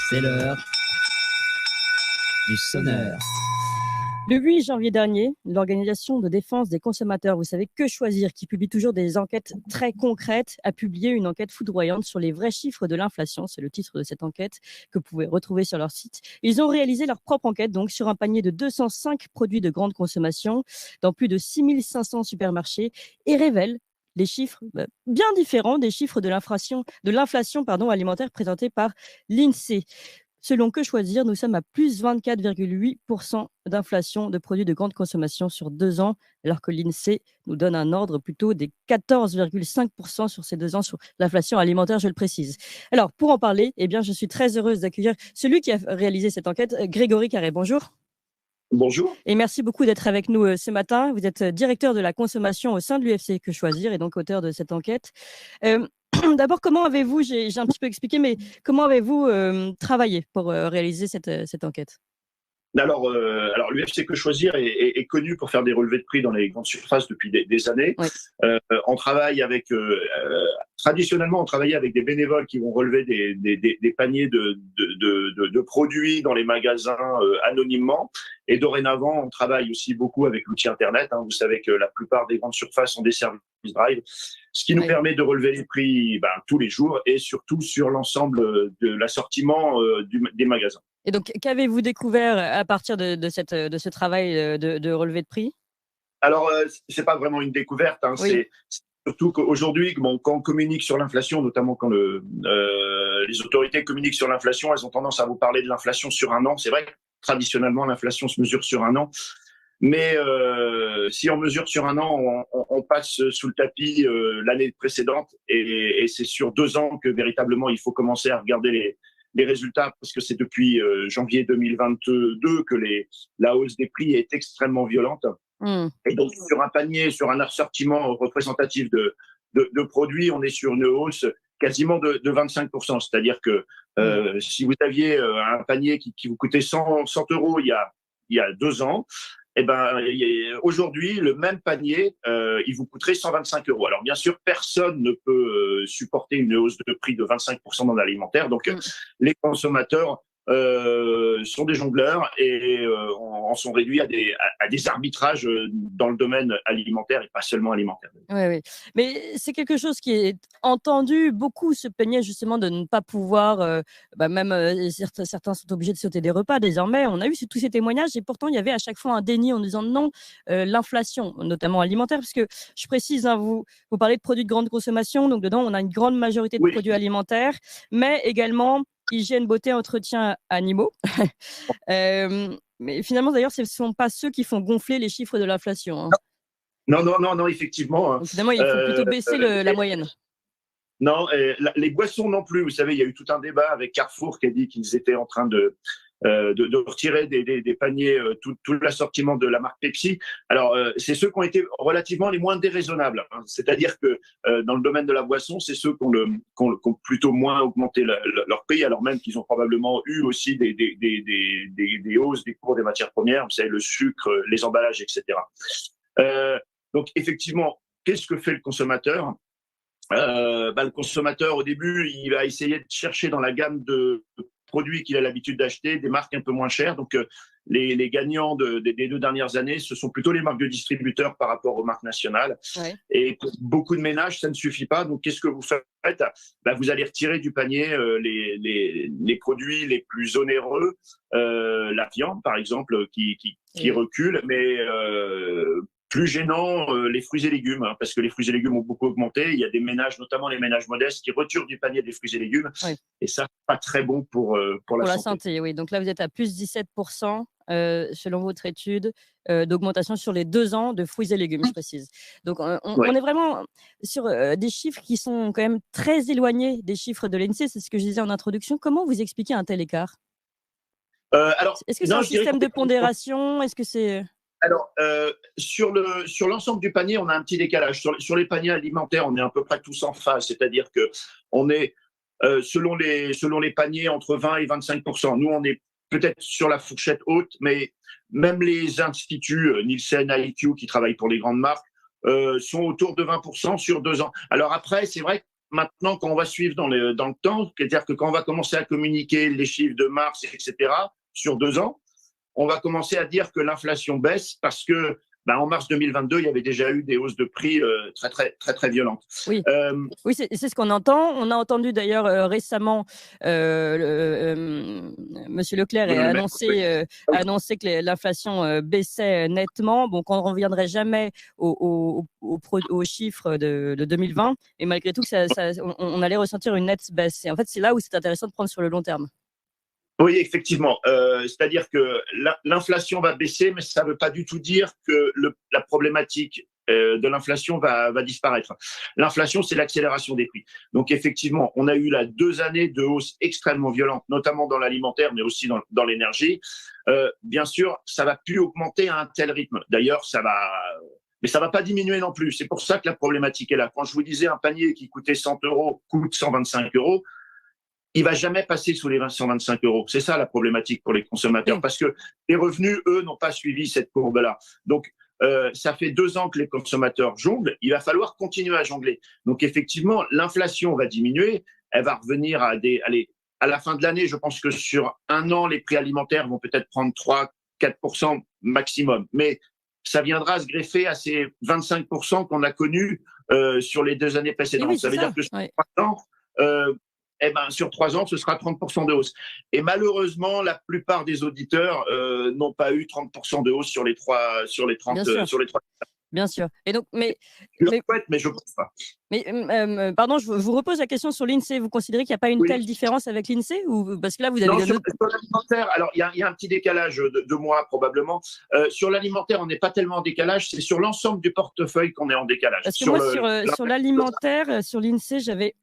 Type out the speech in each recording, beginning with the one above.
C'est l'heure du sonneur. Le 8 janvier dernier, l'Organisation de défense des consommateurs, vous savez, Que Choisir, qui publie toujours des enquêtes très concrètes, a publié une enquête foudroyante sur les vrais chiffres de l'inflation. C'est le titre de cette enquête que vous pouvez retrouver sur leur site. Ils ont réalisé leur propre enquête donc sur un panier de 205 produits de grande consommation dans plus de 6500 supermarchés et révèlent les chiffres bien différents des chiffres de l'inflation alimentaire présentés par l'INSEE. Selon Que Choisir, nous sommes à plus 24,8% d'inflation de produits de grande consommation sur 2 ans, alors que l'INSEE nous donne un ordre plutôt des 14,5% sur ces 2 ans sur l'inflation alimentaire, je le précise. Alors, pour en parler, je suis très heureuse d'accueillir celui qui a réalisé cette enquête, Grégory Carré. Bonjour. Bonjour. Et merci beaucoup d'être avec nous ce matin. Vous êtes directeur de la consommation au sein de l'UFC Que Choisir et donc auteur de cette enquête. D'abord, comment avez-vous, j'ai un petit peu expliqué, mais comment avez-vous travaillé pour réaliser cette enquête ? Alors l'UFC Que Choisir est connu pour faire des relevés de prix dans les grandes surfaces depuis des années. Oui. On travaille traditionnellement, on travaillait avec des bénévoles qui vont relever des paniers de produits dans les magasins anonymement. Et dorénavant, on travaille aussi beaucoup avec l'outil Internet. Vous savez que la plupart des grandes surfaces ont des services Drive, ce qui nous permet de relever les prix tous les jours et surtout sur l'ensemble de l'assortiment des magasins. Et donc, qu'avez-vous découvert à partir de ce travail de relevé de prix ? Alors, c'est pas vraiment une découverte. Oui. C'est surtout qu'aujourd'hui, quand on communique sur l'inflation, notamment quand les autorités communiquent sur l'inflation, elles ont tendance à vous parler de l'inflation sur un an. C'est vrai que traditionnellement, l'inflation se mesure sur un an. Mais si on mesure sur un an, on passe sous le tapis l'année précédente et c'est sur 2 ans que véritablement il faut commencer à regarder les résultats parce que c'est depuis janvier 2022 que la hausse des prix est extrêmement violente. Et donc sur un panier, sur un assortiment représentatif de produits, on est sur une hausse quasiment de 25%. C'est-à-dire que si vous aviez un panier qui vous coûtait 100 euros il y a 2 ans, aujourd'hui, le même panier, il vous coûterait 125 euros. Alors, bien sûr, personne ne peut supporter une hausse de prix de 25% dans l'alimentaire. Donc, les consommateurs sont des jongleurs et en sont réduits à des arbitrages dans le domaine alimentaire et pas seulement alimentaire. Oui. Mais c'est quelque chose qui est entendu. Beaucoup se plaignaient justement de ne pas pouvoir, certains sont obligés de sauter des repas désormais. On a eu tous ces témoignages et pourtant il y avait à chaque fois un déni en disant non, l'inflation, notamment alimentaire, parce que je précise, vous parlez de produits de grande consommation, donc dedans on a une grande majorité de produits alimentaires, mais également hygiène, beauté, entretien animaux. Mais finalement, d'ailleurs, ce ne sont pas ceux qui font gonfler les chiffres de l'inflation. Non, effectivement. Donc, finalement, il faut plutôt baisser la moyenne. Non, les boissons non plus. Vous savez, il y a eu tout un débat avec Carrefour qui a dit qu'ils étaient en train de retirer des paniers tout l'assortiment de la marque Pepsi. Alors, c'est ceux qui ont été relativement les moins déraisonnables. C'est-à-dire que dans le domaine de la boisson, c'est ceux qui ont plutôt moins augmenté leur prix, alors même qu'ils ont probablement eu aussi des hausses des cours des matières premières, vous savez, le sucre, les emballages, etc. Donc, effectivement, qu'est-ce que fait le consommateur ? Le consommateur, au début, il va essayer de chercher dans la gamme de produits qu'il a l'habitude d'acheter, des marques un peu moins chères. Donc, les gagnants des 2 dernières années, ce sont plutôt les marques de distributeurs par rapport aux marques nationales. Ouais. Et pour beaucoup de ménages, ça ne suffit pas. Donc, qu'est-ce que vous faites ? Vous allez retirer du panier les produits les plus onéreux, la viande, par exemple, qui recule, mais plus gênant, les fruits et légumes, parce que les fruits et légumes ont beaucoup augmenté. Il y a des ménages, notamment les ménages modestes, qui retirent du panier des fruits et légumes. Oui. Et ça, pas très bon pour la santé. Oui. Donc là, vous êtes à plus 17%, selon votre étude, d'augmentation sur les 2 ans de fruits et légumes, je précise. Donc, on est vraiment sur des chiffres qui sont quand même très éloignés des chiffres de l'INSEE. C'est ce que je disais en introduction. Comment vous expliquez un tel écart ? Est-ce que c'est un système de pondération ? Est-ce que c'est... Alors, sur l'ensemble du panier, on a un petit décalage. Sur les paniers alimentaires, on est à peu près tous en phase, c'est-à-dire que on est selon les paniers entre 20 et 25%. Nous, on est peut-être sur la fourchette haute, mais même les instituts Nielsen, IQ qui travaillent pour les grandes marques sont autour de 20% sur 2 ans. Alors après, c'est vrai que maintenant, quand on va suivre dans le temps, c'est-à-dire que quand on va commencer à communiquer les chiffres de mars, etc., sur 2 ans, on va commencer à dire que l'inflation baisse parce que en mars 2022, il y avait déjà eu des hausses de prix très, très, très, très violentes. Oui, oui, c'est ce qu'on entend. On a entendu d'ailleurs récemment Monsieur Leclerc a annoncé que l'inflation baissait nettement. Bon, qu'on ne reviendrait jamais aux chiffres de 2020. Et malgré tout, on allait ressentir une nette baisse. Et en fait, c'est là où c'est intéressant de prendre sur le long terme. Oui, effectivement. C'est-à-dire que l'inflation va baisser, mais ça ne veut pas du tout dire que la problématique de l'inflation va disparaître. L'inflation, c'est l'accélération des prix. Donc, effectivement, on a eu là 2 années de hausse extrêmement violente, notamment dans l'alimentaire, mais aussi dans l'énergie. Bien sûr, ça ne va plus augmenter à un tel rythme. D'ailleurs, mais ça ne va pas diminuer non plus. C'est pour ça que la problématique est là. Quand je vous disais un panier qui coûtait 100 € coûte 125 €, il va jamais passer sous les 125 €. C'est ça la problématique pour les consommateurs, parce que les revenus, eux, n'ont pas suivi cette courbe-là. Donc, ça fait 2 ans que les consommateurs jonglent. Il va falloir continuer à jongler. Donc, effectivement, l'inflation va diminuer. Elle va revenir à la fin de l'année. Je pense que sur 1 an, les prix alimentaires vont peut-être prendre 3-4% maximum. Mais ça viendra se greffer à ces 25% qu'on a connus sur les 2 années précédentes. Oui, ça veut dire que sur 3 ans, sur 3 ans, ce sera 30% de hausse. Et malheureusement, la plupart des auditeurs n'ont pas eu 30% de hausse sur les 3. Bien sûr. Et donc, mais je le souhaite, mais je ne pense pas. Mais pardon, je vous repose la question sur l'INSEE. Vous considérez qu'il n'y a pas une telle différence avec l'INSEE, ou parce que là vous avez sur l'alimentaire, alors il y a un petit décalage de mois probablement. Sur l'alimentaire, on n'est pas tellement en décalage. C'est sur l'ensemble du portefeuille qu'on est en décalage. Parce que sur l'alimentaire, sur l'INSEE, j'avais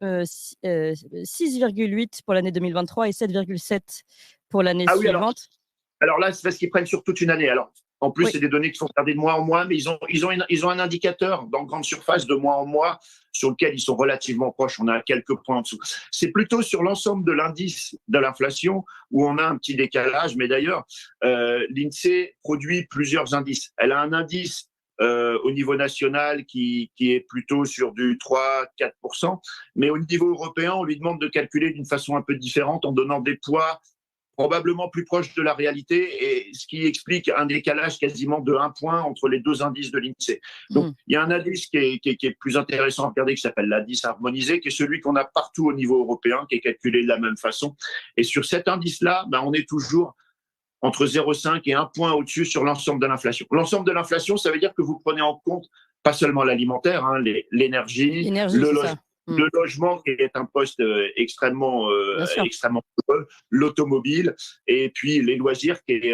6,8 pour l'année 2023 et 7,7 pour l'année suivante. Alors là, c'est parce qu'ils prennent sur toute une année. Alors, en plus, c'est des données qui sont regardées de mois en mois, mais ils ont un indicateur dans grande surface de mois en mois sur lequel ils sont relativement proches. On a quelques points en dessous. C'est plutôt sur l'ensemble de l'indice de l'inflation où on a un petit décalage. Mais d'ailleurs, l'INSEE produit plusieurs indices. Elle a un indice au niveau national qui est plutôt sur du 3-4%. Mais au niveau européen, on lui demande de calculer d'une façon un peu différente en donnant des poids probablement plus proche de la réalité, et ce qui explique un décalage quasiment de 1 point entre les 2 indices de l'INSEE. Donc, il y a un indice qui est plus intéressant à regarder, qui s'appelle l'indice harmonisé, qui est celui qu'on a partout au niveau européen, qui est calculé de la même façon. Et sur cet indice-là, on est toujours entre 0,5 et 1 point au-dessus sur l'ensemble de l'inflation. L'ensemble de l'inflation, ça veut dire que vous prenez en compte pas seulement l'alimentaire, l'énergie, le logement qui est un poste extrêmement heureux, l'automobile, et puis les loisirs qui est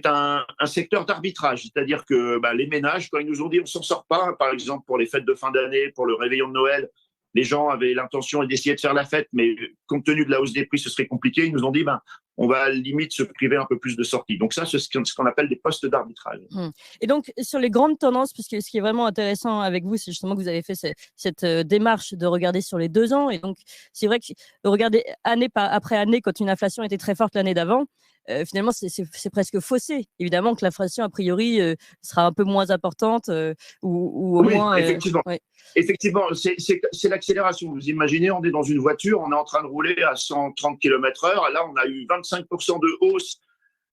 un secteur d'arbitrage. C'est-à-dire que les ménages, quand ils nous ont dit on s'en sort pas, par exemple pour les fêtes de fin d'année, pour le réveillon de Noël, les gens avaient l'intention d'essayer de faire la fête, mais compte tenu de la hausse des prix, ce serait compliqué. Ils nous ont dit on va limite se priver un peu plus de sorties. Donc ça, c'est ce qu'on appelle des postes d'arbitrage. Et donc, sur les grandes tendances, puisque ce qui est vraiment intéressant avec vous, c'est justement que vous avez fait cette démarche de regarder sur les 2 ans. Et donc, c'est vrai que regarder année après année, quand une inflation était très forte l'année d'avant, finalement, c'est presque faussé. Évidemment que l'inflation, a priori, sera un peu moins importante ou au moins… Effectivement. Effectivement, c'est l'accélération. Vous imaginez, on est dans une voiture, on est en train de rouler à 130 km/h. Là, on a eu 25% de hausse.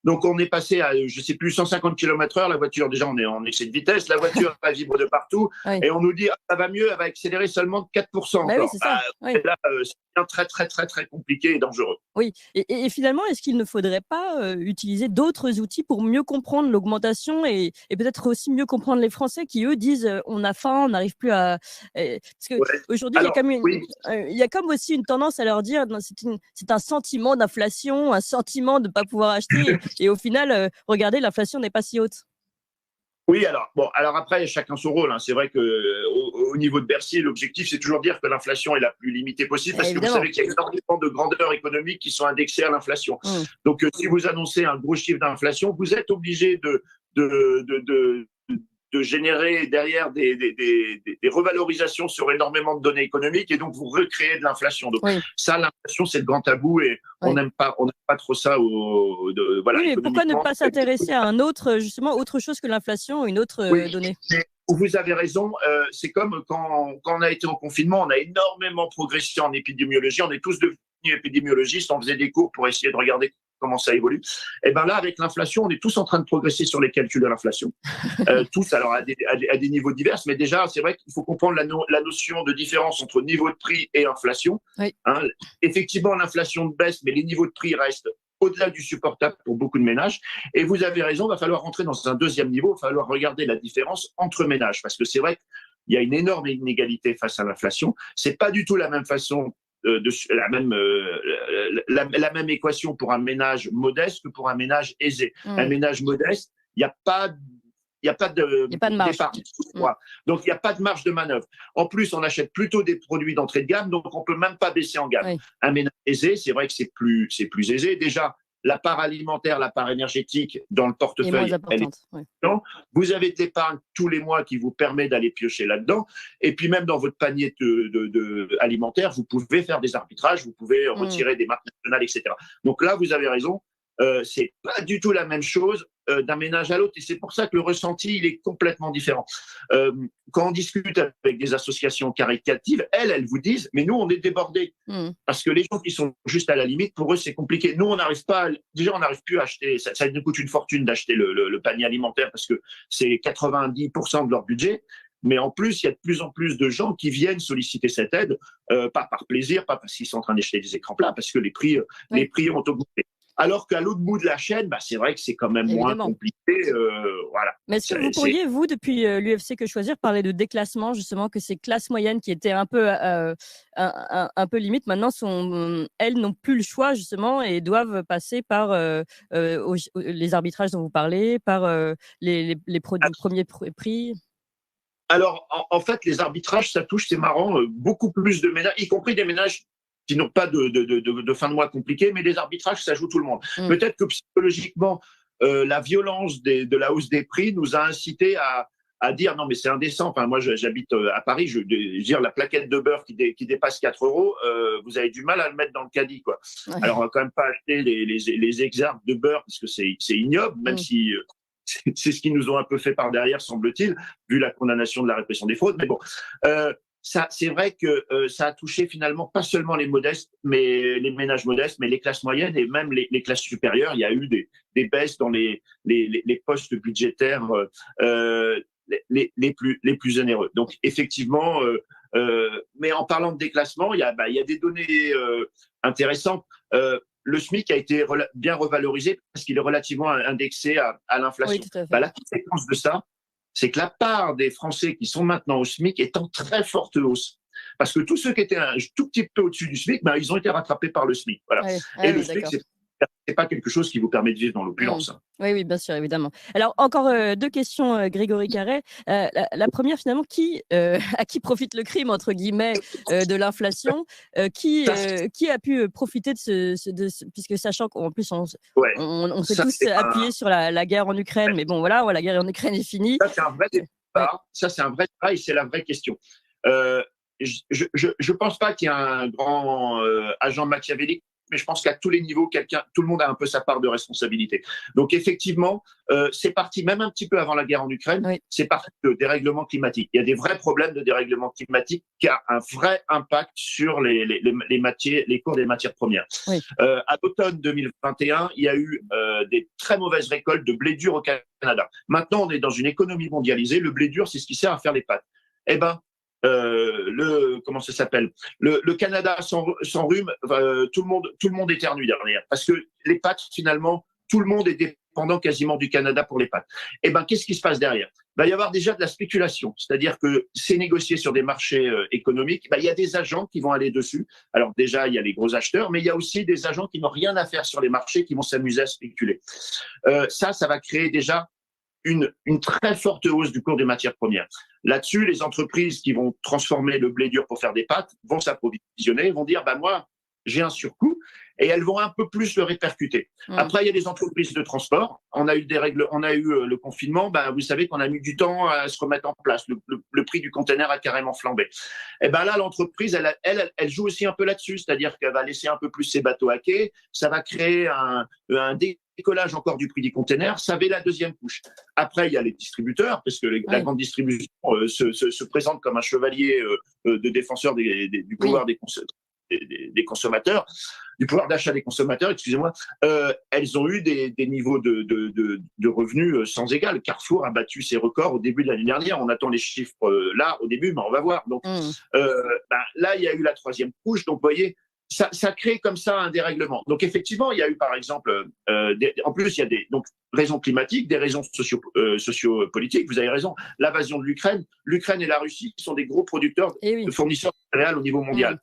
Donc, on est passé à, je ne sais plus, 150 km/h. La voiture, déjà, on est en excès de vitesse. La voiture, elle vibre de partout. Et on nous dit, ça va mieux, elle va accélérer seulement de 4% encore. Oui, c'est ça. Là, c'est très, très, très, très compliqué et dangereux. Oui. Et finalement, est-ce qu'il ne faudrait pas utiliser d'autres outils pour mieux comprendre l'augmentation et peut-être aussi mieux comprendre les Français qui, eux, disent on a faim, on n'arrive plus à… Parce qu'aujourd'hui, il y a comme aussi une tendance à leur dire c'est un sentiment d'inflation, un sentiment de ne pas pouvoir acheter. Et au final, regardez, l'inflation n'est pas si haute. Oui, alors après, chacun son rôle. C'est vrai qu'au niveau de Bercy, l'objectif, c'est toujours dire que l'inflation est la plus limitée possible, parce que vous savez qu'il y a énormément de grandeurs économiques qui sont indexées à l'inflation. Donc, si vous annoncez un gros chiffre d'inflation, vous êtes obligé de générer derrière des revalorisations sur énormément de données économiques, et donc vous recréez de l'inflation. Donc ça, l'inflation, c'est le grand tabou, et on n'aime pas trop ça. Voilà, mais pourquoi ne pas s'intéresser à autre chose que l'inflation, une autre donnée? vous avez raison. C'est comme quand on a été en confinement, on a énormément progressé en épidémiologie. On est tous devenus épidémiologistes. On faisait des cours pour essayer de regarder comment ça évolue. Et ben là, avec l'inflation, on est tous en train de progresser sur les calculs de l'inflation. Tous, alors à des niveaux divers. Mais déjà, c'est vrai qu'il faut comprendre la notion de différence entre niveau de prix et inflation. Oui. Hein, effectivement, l'inflation baisse, mais les niveaux de prix restent au-delà du supportable pour beaucoup de ménages. Et vous avez raison, il va falloir rentrer dans un deuxième niveau, il va falloir regarder la différence entre ménages, parce que c'est vrai qu'il y a une énorme inégalité face à l'inflation. C'est pas du tout la même façon, la même équation pour un ménage modeste que pour un ménage aisé. Un ménage modeste, il n'y a pas de marge. Donc, il n'y a pas de marge de manœuvre. En plus, on achète plutôt des produits d'entrée de gamme, donc on ne peut même pas baisser en gamme. Oui. Un ménage aisé, c'est vrai que c'est plus aisé. Déjà, la part alimentaire, la part énergétique dans le portefeuille, elle est importante. Vous avez de l'épargne tous les mois qui vous permet d'aller piocher là-dedans. Et puis, même dans votre panier alimentaire, vous pouvez faire des arbitrages, vous pouvez retirer des marques nationales, etc. Donc là, vous avez raison. C'est pas du tout la même chose d'un ménage à l'autre, et c'est pour ça que le ressenti il est complètement différent. Quand on discute avec des associations caritatives, elles vous disent mais nous on est débordés parce que les gens qui sont juste à la limite, pour eux c'est compliqué. Nous on n'arrive plus à acheter, ça nous coûte une fortune d'acheter le panier alimentaire parce que c'est 90% de leur budget. Mais en plus, il y a de plus en plus de gens qui viennent solliciter cette aide, pas par plaisir, pas parce qu'ils sont en train d'acheter des écrans plats, parce que les prix ont augmenté. Alors qu'à l'autre bout de la chaîne, c'est vrai que c'est quand même moins compliqué. Voilà. Mais est-ce que vous pourriez, vous, depuis l'UFC Que Choisir, parler de déclassement, justement, que ces classes moyennes qui étaient un peu limite, maintenant, elles n'ont plus le choix, justement, et doivent passer par les arbitrages dont vous parlez, par les premiers prix? Alors, en fait, les arbitrages, ça touche, c'est marrant, beaucoup plus de ménages, y compris des ménages qui n'ont pas de fin de mois compliquée, mais les arbitrages, ça joue tout le monde. Peut-être que psychologiquement, la violence de la hausse des prix nous a incité à dire non mais c'est indécent. Enfin, moi j'habite à Paris, je veux dire la plaquette de beurre qui dépasse 4 €, vous avez du mal à le mettre dans le caddie quoi. Ouais. Alors on va quand même pas acheter les exarques de beurre parce que c'est ignoble, même si c'est ce qu'ils nous ont un peu fait par derrière, semble-t-il, vu la condamnation de la répression des fraudes. Mais bon, ça, c'est vrai que ça a touché finalement pas seulement les modestes, mais les ménages modestes, mais les classes moyennes et même les classes supérieures. Il y a eu des baisses dans les postes budgétaires les plus onéreux. Donc effectivement, mais en parlant de déclassement, il y a des données intéressantes. Le SMIC a été bien revalorisé parce qu'il est relativement indexé à l'inflation. Oui, la conséquence de ça, c'est que la part des Français qui sont maintenant au SMIC est en très forte hausse. Parce que tous ceux qui étaient un tout petit peu au-dessus du SMIC, ils ont été rattrapés par le SMIC. Voilà. Et le SMIC, c'est pas quelque chose qui vous permet de vivre dans l'opulence. Oui, bien sûr, évidemment. Alors, encore deux questions, Grégory Carré. La première, finalement, à qui profite le crime, entre guillemets, de l'inflation qui a pu profiter puisque sachant qu'en plus, on s'est tous appuyés sur la guerre en Ukraine, mais bon, voilà, la guerre en Ukraine est finie. Ça, c'est un vrai débat. Ça, c'est un vrai débat et c'est la vraie question. Je pense pas qu'il y ait un grand agent machiavélique, mais je pense qu'à tous les niveaux, tout le monde a un peu sa part de responsabilité. Donc effectivement, c'est parti, même un petit peu avant la guerre en Ukraine, c'est parti de dérèglement climatique. Il y a des vrais problèmes de dérèglement climatique qui a un vrai impact sur les cours des matières premières. Oui. À l'automne 2021, il y a eu des très mauvaises récoltes de blé dur au Canada. Maintenant, on est dans une économie mondialisée. Le blé dur, c'est ce qui sert à faire les pâtes. Eh ben, comment ça s'appelle, le Canada sans rhume, tout le monde éternue derrière parce que les pâtes finalement tout le monde est dépendant quasiment du Canada pour les pâtes. Et ben qu'est-ce qui se passe derrière? Il va y avoir déjà de la spéculation, c'est-à-dire que c'est négocié sur des marchés économiques. Il y a des agents qui vont aller dessus. Alors déjà il y a les gros acheteurs, mais il y a aussi des agents qui n'ont rien à faire sur les marchés qui vont s'amuser à spéculer. Ça va créer déjà une très forte hausse du cours des matières premières. Là-dessus, les entreprises qui vont transformer le blé dur pour faire des pâtes vont s'approvisionner, vont dire moi, j'ai un surcoût, et elles vont un peu plus le répercuter. Après, il y a les entreprises de transport. On a eu le confinement. Vous savez qu'on a mis du temps à se remettre en place. Le prix du container a carrément flambé. Et là, l'entreprise, elle joue aussi un peu là-dessus, c'est-à-dire qu'elle va laisser un peu plus ses bateaux à quai. Ça va créer un décollage encore du prix du container. Ça va la deuxième couche. Après, il y a les distributeurs, parce que la grande distribution se présente comme un chevalier de défenseur du pouvoir des consommateurs, du pouvoir d'achat des consommateurs, excusez-moi. Elles ont eu des niveaux de revenus sans égal. Carrefour a battu ses records au début de l'année dernière. On attend les chiffres là au début, mais on va voir. Donc là, il y a eu la troisième couche. Donc, vous voyez, ça crée comme ça un dérèglement. Donc, effectivement, il y a eu, par exemple, en plus, il y a des raisons climatiques, des raisons sociopolitiques. Vous avez raison. L'invasion de l'Ukraine. L'Ukraine et la Russie sont des gros producteurs, de fournisseurs de céréales au niveau mondial.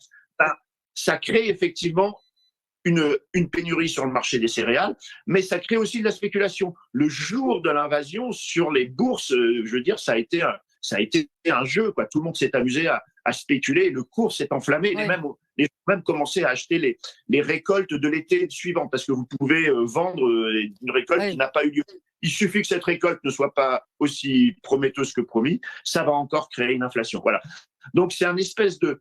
Ça crée effectivement une pénurie sur le marché des céréales, mais ça crée aussi de la spéculation. Le jour de l'invasion, sur les bourses, je veux dire, ça a été un jeu, quoi. Tout le monde s'est amusé à spéculer. Le cours s'est enflammé. Les gens ont même commencé à acheter les récoltes de l'été suivant, parce que vous pouvez vendre une récolte qui n'a pas eu lieu. Il suffit que cette récolte ne soit pas aussi prometteuse que promis, ça va encore créer une inflation. Voilà. Donc c'est une espèce de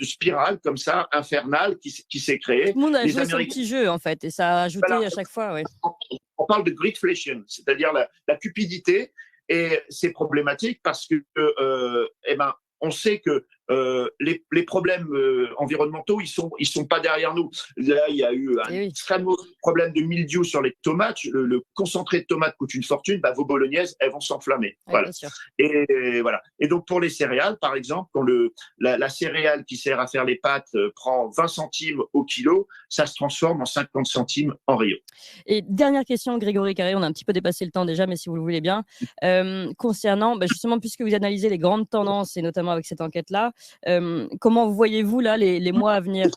spirale comme ça, infernale, qui s'est créée. Tout le monde a joué son petit jeu, en fait, et ça a ajouté à chaque fois. Ouais. On parle de greedflation, c'est-à-dire la cupidité, et c'est problématique parce que on sait que les problèmes environnementaux, ils sont pas derrière nous. Là, il y a eu un extrême problème de mildiou sur les tomates. Le concentré de tomates coûte une fortune. Vos bolognaises, elles vont s'enflammer. Voilà. Et voilà. Et donc pour les céréales, par exemple, quand la céréale qui sert à faire les pâtes prend 20 centimes au kilo, ça se transforme en 50 centimes en Rio. Et dernière question, Grégory Carré, on a un petit peu dépassé le temps déjà, mais si vous le voulez bien, concernant justement, puisque vous analysez les grandes tendances et notamment avec cette enquête-là, comment voyez-vous là les mois à venir?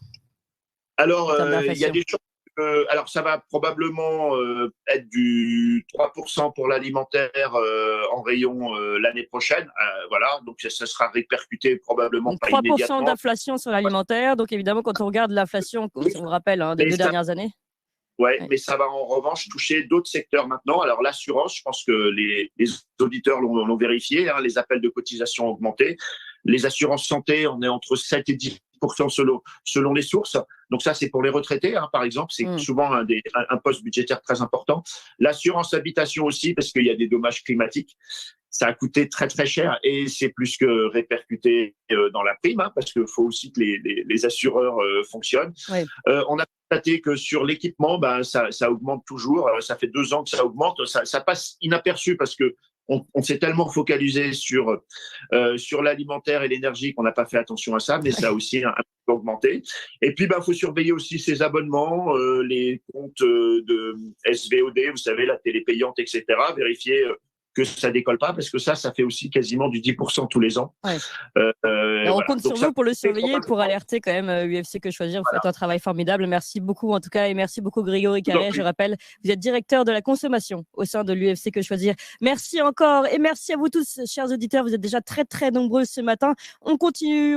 Alors, il y a des choses. Alors, ça va probablement être du 3% pour l'alimentaire en rayon l'année prochaine. Voilà, donc ça sera répercuté probablement donc, pas 3% immédiatement. d'inflation sur l'alimentaire. Donc, évidemment, quand on regarde l'inflation, on vous rappelle, des 2 dernières années. Ouais, mais ça va en revanche toucher d'autres secteurs maintenant. Alors l'assurance, je pense que les auditeurs l'ont vérifié, les appels de cotisation ont augmenté. Les assurances santé, on est entre 7 et 10% selon les sources. Donc ça, c'est pour les retraités, par exemple. C'est souvent un poste budgétaire très important. L'assurance habitation aussi, parce qu'il y a des dommages climatiques. Ça a coûté très, très cher et c'est plus que répercuté dans la prime, parce qu'il faut aussi que les assureurs fonctionnent. Ouais. On a constaté que sur l'équipement, ça augmente toujours. Ça fait 2 ans que ça augmente. Ça passe inaperçu parce que on s'est tellement focalisé sur l'alimentaire et l'énergie qu'on n'a pas fait attention à ça, mais ça a aussi un peu augmenté. Et puis, faut surveiller aussi ses abonnements, les comptes de SVOD, vous savez, la télé payante, etc. Vérifier que ça décolle pas, parce que ça fait aussi quasiment du 10% tous les ans. Ouais. On compte sur vous pour le surveiller, pour alerter quand même UFC Que Choisir. Vous faites un travail formidable. Merci beaucoup en tout cas, et merci beaucoup Grégory Carré. Je rappelle, vous êtes directeur de la consommation au sein de l'UFC Que Choisir. Merci encore et merci à vous tous, chers auditeurs. Vous êtes déjà très très nombreux ce matin. On continue.